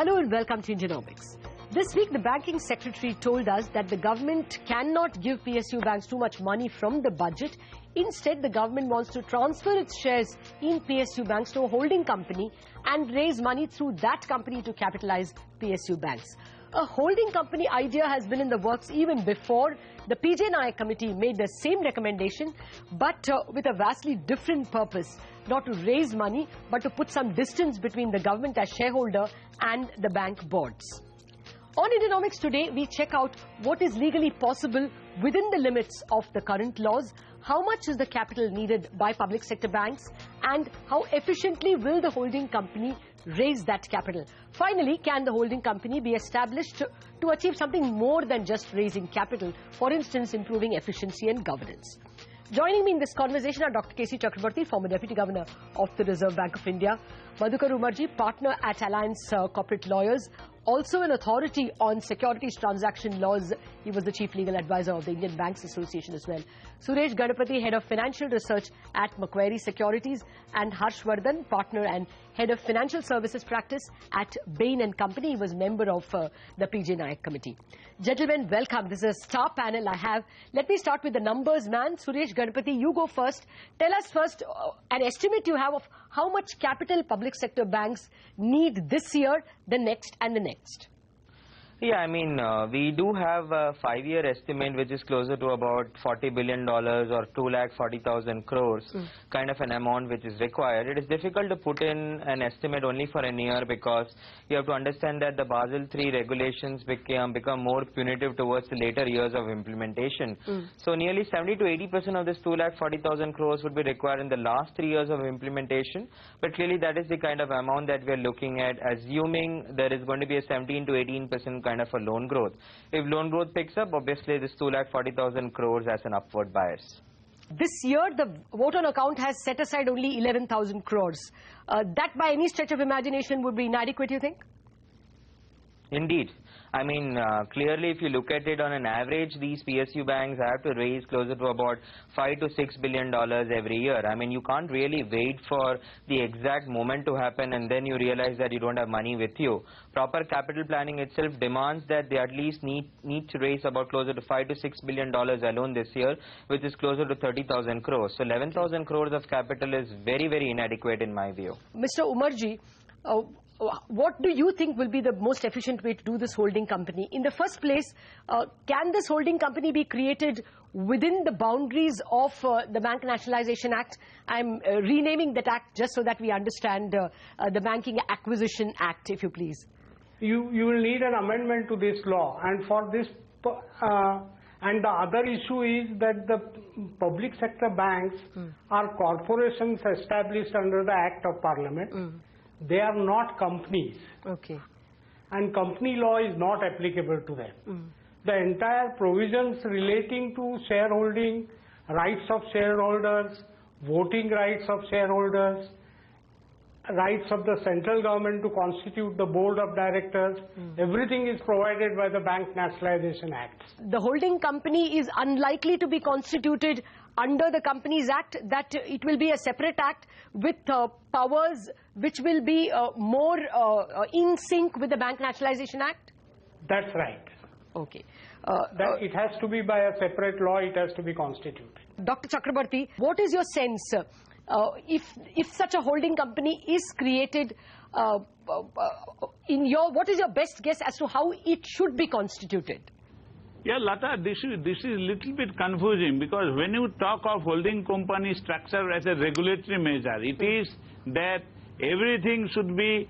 Hello and welcome to Indianomics. This week, the banking secretary told us that the government cannot give PSU banks too much money from the budget. Instead, the government wants to transfer its shares in PSU banks to a holding company and raise money through that company to capitalize PSU banks. A holding company idea has been in the works even before. The PJ Nayak committee made the same recommendation, but with a vastly different purpose. Not to raise money, but to put some distance between the government as shareholder and the bank boards. On Indianomics today, we check out what is legally possible within the limits of the current laws, how much is the capital needed by public sector banks, and how efficiently will the holding company raise that capital. Finally, can the holding company be established to achieve something more than just raising capital, for instance, improving efficiency and governance? Joining me in this conversation are Dr. K.C. Chakrabarti, former Deputy Governor of the Reserve Bank of India, Madhukar Umarji, partner at Alliance Corporate Lawyers, also an authority on securities transaction laws. He was the Chief Legal Advisor of the Indian Banks Association as well. Suresh Ganapathy, Head of Financial Research at Macquarie Securities, and Harshvardhan, Partner and Head of Financial Services Practice at Bain & Company. He was member of the PJ Nayak Committee. Gentlemen, welcome. This is a star panel I have. Let me start with the numbers man. Suresh Ganapathy, you go first. Tell us first an estimate you have of how much capital public sector banks need this year, the next and the next. Yeah, I mean, we do have a 5-year estimate which is closer to about $40 billion or 2,40,000 crores, kind of an amount which is required. It is difficult to put in an estimate only for a year because you have to understand that the Basel III regulations become more punitive towards the later years of implementation. So nearly 70 to 80% of this 2,40,000 crores would be required in the last 3 years of implementation. But clearly that is the kind of amount that we are looking at, assuming there is going to be a 17 to 18% kind of a loan growth. If loan growth picks up, obviously this 2,40,000 crores has an upward bias. This year, the vote on account has set aside only 11,000 crores. That by any stretch of imagination would be inadequate, you think? Indeed. I mean, clearly if you look at it on an average, these PSU banks have to raise closer to about $5 to $6 billion every year. I mean, you can't really wait for the exact moment to happen and then you realize that you don't have money with you. Proper capital planning itself demands that they at least need to raise about closer to $5 to $6 billion alone this year, which is closer to 30,000 crores. So 11,000 crores of capital is very, very inadequate in my view. Mr. Umarji, what do you think will be the most efficient way to do this holding company? In the first place, can this holding company be created within the boundaries of the Bank Nationalisation Act? I'm renaming that act just so that we understand the Banking Acquisition Act, if you please. You will need an amendment to this law, and for this and the other issue is that the public sector banks are corporations established under the Act of Parliament. They are not companies. Okay. And company law is not applicable to them. The entire provisions relating to shareholding, rights of shareholders, voting rights of shareholders, rights of the central government to constitute the board of directors, everything is provided by the Bank Nationalisation Act. The holding company is unlikely to be constituted under the Companies Act, that it will be a separate act with powers which will be more in sync with the Bank Nationalisation Act? That's right. Okay. That it has to be by a separate law, it has to be constituted. Dr. Chakrabarti, what is your sense? If such a holding company is created, what is your best guess as to how it should be constituted? Yeah, Lata, this is little bit confusing because when you talk of holding company structure as a regulatory measure, it is that everything should be,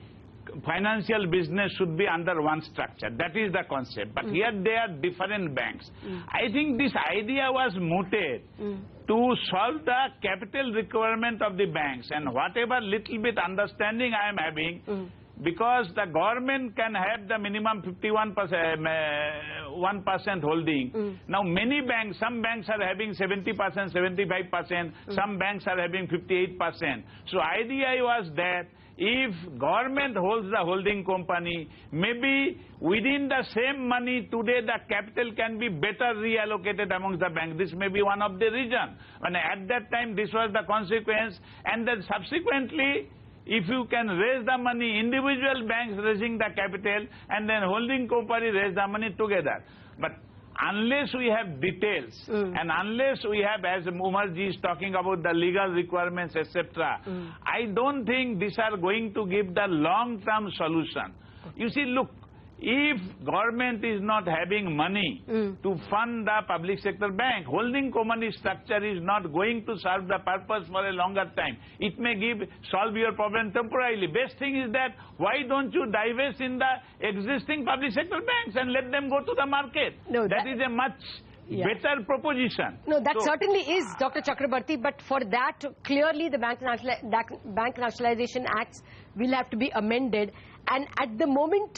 financial business should be under one structure. That is the concept. But here they are different banks. I think this idea was mooted to solve the capital requirement of the banks, and whatever little bit understanding I am having, because the government can have the minimum 1% holding. Now many banks, some banks are having 70%, 75%, some banks are having 58%. So idea was that if government holds the holding company, maybe within the same money today the capital can be better reallocated amongst the banks. This may be one of the reasons. And at that time this was the consequence, and then subsequently if you can raise the money, individual banks raising the capital and then holding company raise the money together. But unless we have details and unless we have, as Umarji is talking about the legal requirements, etc., I don't think these are going to give the long-term solution. You see, look, if government is not having money to fund the public sector bank, holding company structure is not going to serve the purpose for a longer time. It may solve your problem temporarily. Best thing is that why don't you divest in the existing public sector banks and let them go to the market? No, that is a much better proposition. No, that certainly is, Dr. Chakrabarti, but for that, clearly the Bank Nationalization Acts will have to be amended. And at the moment,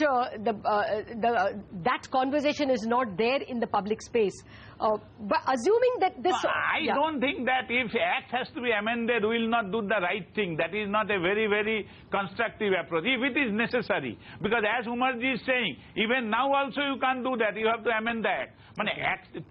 that conversation is not there in the public space. But assuming that this... I don't think that if Act has to be amended, we will not do the right thing. That is not a very, very constructive approach, if it is necessary. Because as Umarji is saying, even now also you can't do that. You have to amend the Act.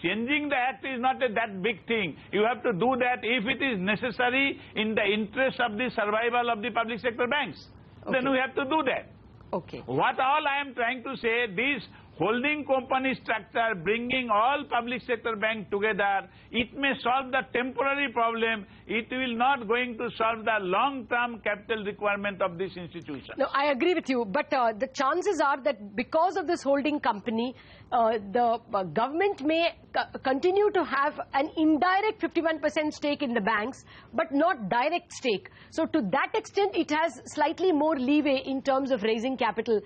Changing the Act is not that big thing. You have to do that if it is necessary in the interest of the survival of the public sector banks. Okay. Then we have to do that. Okay. What all I am trying to say, this holding company structure, bringing all public sector banks together, it may solve the temporary problem. It will not going to solve the long-term capital requirement of this institution. No, I agree with you. But the chances are that because of this holding company, the government may continue to have an indirect 51% stake in the banks, but not direct stake. So to that extent, it has slightly more leeway in terms of raising capital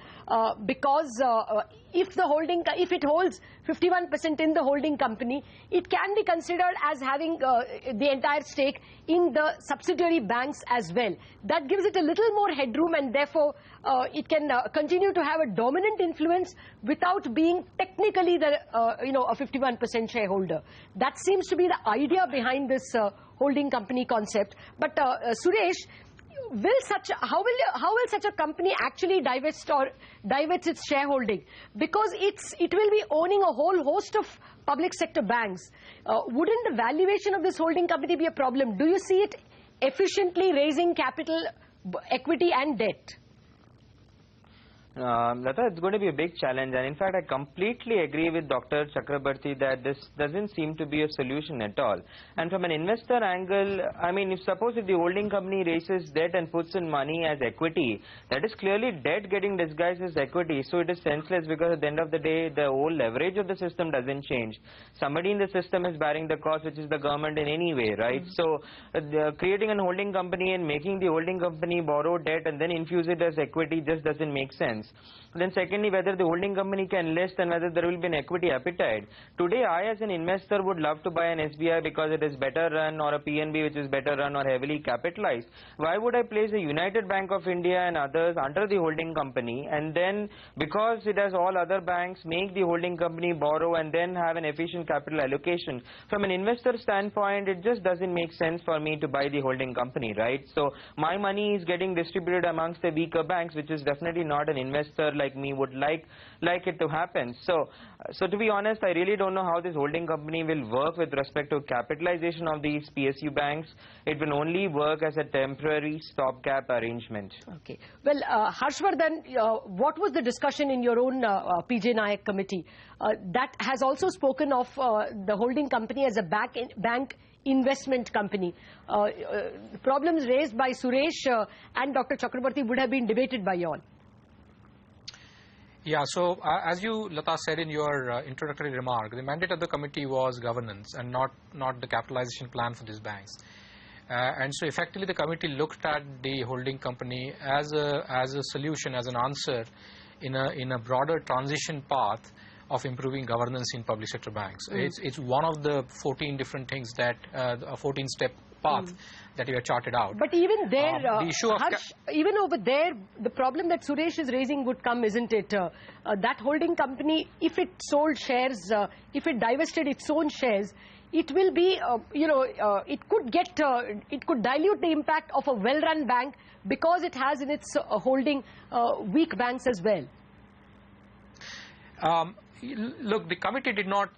because if it holds 51% in the holding company, it can be considered as having the entire stake in the subsidiary banks as well. That gives it a little more headroom, and therefore it can continue to have a dominant influence without being technically the a 51% shareholder. That seems to be the idea behind this holding company concept. But Suresh, how will such a company actually divest its shareholding? Because it will be owning a whole host of public sector banks. Wouldn't the valuation of this holding company be a problem? Do you see it efficiently raising capital, equity and debt? Lata, it's going to be a big challenge, and in fact I completely agree with Dr. Chakrabarti that this doesn't seem to be a solution at all. And from an investor angle, I mean, if the holding company raises debt and puts in money as equity, that is clearly debt getting disguised as equity, so it is senseless, because at the end of the day the whole leverage of the system doesn't change. Somebody in the system is bearing the cost, which is the government in any way, right? So creating a holding company and making the holding company borrow debt and then infuse it as equity just doesn't make sense. Then secondly, whether the holding company can list and whether there will be an equity appetite. Today, I as an investor would love to buy an SBI because it is better run, or a PNB which is better run or heavily capitalized. Why would I place a United Bank of India and others under the holding company, and then because it has all other banks, make the holding company borrow and then have an efficient capital allocation? From an investor standpoint, it just doesn't make sense for me to buy the holding company, right? So my money is getting distributed amongst the weaker banks, which is definitely not an investor like me would like it to happen. So to be honest, I really don't know how this holding company will work with respect to capitalization of these PSU banks. It will only work as a temporary stopgap arrangement. Okay. Well, Harshvardhan, what was the discussion in your own PJ Nayak committee? That has also spoken of the holding company as a bank investment company. Problems raised by Suresh and Dr. Chakrabarti would have been debated by you all. Yeah, so as you, Lata, said in your introductory remark, the mandate of the committee was governance and not the capitalization plan for these banks. And so effectively the committee looked at the holding company as a solution, as an answer in a broader transition path of improving governance in public sector banks. It's one of the 14 different things that a 14-step path that we have charted out. But even there, even over there, the problem that Suresh is raising would come, isn't it? That holding company, if it sold shares, if it divested its own shares, it will be, it could dilute the impact of a well-run bank because it has in its holding weak banks as well. Look, the committee did not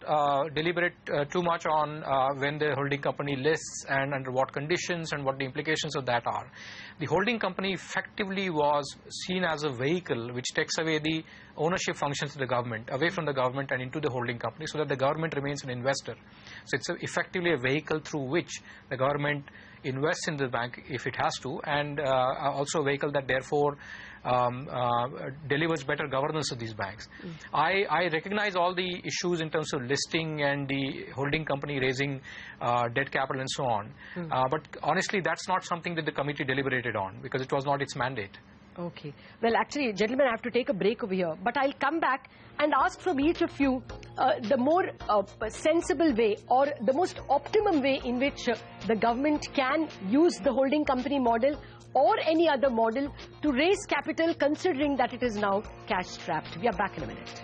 deliberate too much on when the holding company lists and under what conditions and what the implications of that are. The holding company effectively was seen as a vehicle which takes away the ownership functions of the government, away from the government and into the holding company, so that the government remains an investor. So it's effectively a vehicle through which the government invests in the bank if it has to, and also a vehicle that therefore delivers better governance of these banks. I recognize all the issues in terms of listing and the holding company raising debt capital and so on, but honestly that's not something that the committee deliberated on because it was not its mandate. Okay. Well, actually, gentlemen, I have to take a break over here. But I'll come back and ask from each of you the more sensible way or the most optimum way in which the government can use the holding company model or any other model to raise capital, considering that it is now cash-strapped. We are back in a minute.